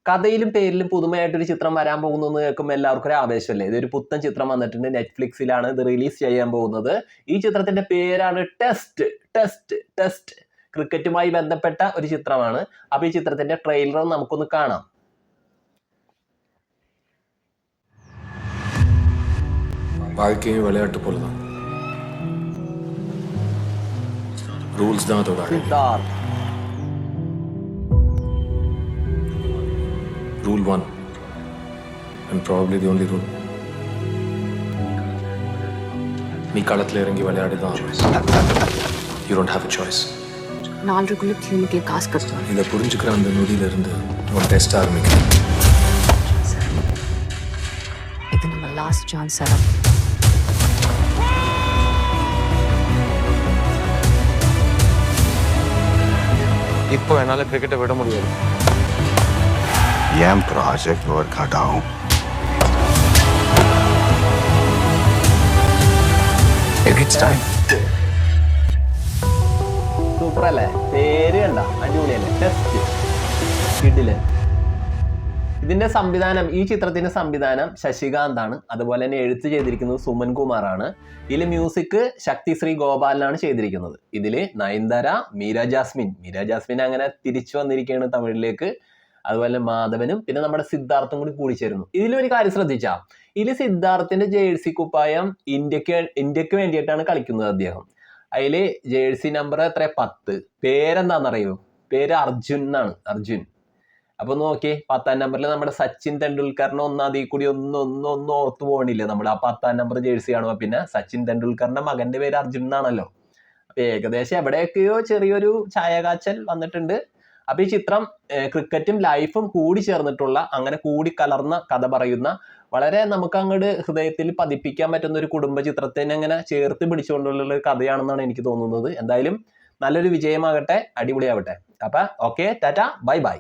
കഥയിലും പേരിലും പുതുമയായിട്ടൊരു ചിത്രം വരാൻ പോകുന്നു എന്ന് കേൾക്കുമ്പോൾ എല്ലാവർക്കും ഒരു ആവേശമല്ലേ. ഇതൊരു പുത്തൻ ചിത്രം വന്നിട്ടുണ്ട്, നെറ്റ്ഫ്ലിക്സിലാണ് ഇത് റിലീസ് ചെയ്യാൻ പോകുന്നത്. ഈ ചിത്രത്തിന്റെ പേരാണ് ടെസ്റ്റ്. ടെസ്റ്റ് ടെസ്റ്റ് ക്രിക്കറ്റുമായി ബന്ധപ്പെട്ട ഒരു ചിത്രമാണ്. അപ്പൊ ഈ ചിത്രത്തിന്റെ ട്രെയിലർ നമുക്കൊന്ന് കാണാം. வாழ்க்கையும் விளையாட்டு போலதான். ரூல்ஸ் தான் அதோட அழகு. Siddharth, Rule 1 and probably the only rule. நீ களத்துல இறங்கி விளையாடிதான். You don't have a choice. 4 குளிப் கிளினிக்ல காசு கட்டணும். இதை புரிஞ்சுக்கிற அந்த நொடியில இருந்து உன் டெஸ்ட் ஆரம்பிக்கும். இது நம்ம லாஸ்ட் சான்ஸ் சார். இப்போ என்னால கிரிக்கெட்டை விட முடியாது. ஏன் ப்ராஜெக்ட் ஒர்க் அவுட் ஆகும். It's time. സൂപ്പർ അല്ലേ? പേര് കണ്ട അടിപൊളിയല്ലേ? ടെസ്റ്റ് കിടിലൻ. ഇതിന്റെ സംവിധാനം, ഈ ചിത്രത്തിന്റെ സംവിധാനം ശശികാന്താണ്. അതുപോലെ തന്നെ എഴുത്ത് ചെയ്തിരിക്കുന്നത് സുമൻ കുമാറാണ്. ഇതിൽ മ്യൂസിക് ശക്തി ശ്രീ ഗോപാലനാണ് ചെയ്തിരിക്കുന്നത്. ഇതില് നയൻതാര, മീര ജാസ്മിൻ അങ്ങനെ തിരിച്ചു വന്നിരിക്കുകയാണ് തമിഴിലേക്ക്. അതുപോലെ മാധവനും പിന്നെ നമ്മുടെ സിദ്ധാർത്ഥും കൂടി കൂടിച്ചേരുന്നു. ഇതിലൊരു കാര്യം ശ്രദ്ധിച്ചാ, ഇതിൽ സിദ്ധാർത്ഥിന്റെ ജേഴ്സി കുപ്പായം ഇന്ത്യക്ക് വേണ്ടിയിട്ടാണ് കളിക്കുന്നത് അദ്ദേഹം. അതില് ജേഴ്സി നമ്പർ 10. പേരെന്താണെന്നറിയോ? പേര് അർജുൻ എന്നാണ്. അർജുൻ. അപ്പൊ നോക്കിയേ, 10ാം നമ്പറിൽ നമ്മുടെ സച്ചിൻ തെണ്ടുൽക്കറിനെ ഒന്നാതി കൂടി ഒന്നും ഓർത്തു പോകണില്ല നമ്മൾ ആ 10ാം നമ്പർ ജേഴ്സി കാണുമ്പോ. പിന്നെ സച്ചിൻ തെണ്ടുൽക്കറിന്റെ മകന്റെ പേര് അർജുൻ എന്നാണല്ലോ. അപ്പൊ ഏകദേശം എവിടെയൊക്കെയോ ചെറിയൊരു ഛായകാച്ചൽ വന്നിട്ടുണ്ട്. അപ്പൊ ഈ ചിത്രം ക്രിക്കറ്റും ലൈഫും കൂടി ചേർന്നിട്ടുള്ള, അങ്ങനെ കൂടി കലർന്ന കഥ പറയുന്ന, വളരെ നമുക്ക് അങ്ങോട്ട് ഹൃദയത്തിൽ പതിപ്പിക്കാൻ പറ്റുന്ന ഒരു കുടുംബ ചിത്രത്തിനെ അങ്ങനെ ചേർത്ത് പിടിച്ചുകൊണ്ടുള്ള ഒരു കഥയാണെന്നാണ് എനിക്ക് തോന്നുന്നത്. എന്തായാലും നല്ലൊരു വിജയമാകട്ടെ, അടിപൊളിയാവട്ടെ. അപ്പൊ ഓക്കെ, ടാറ്റ, ബൈ ബൈ.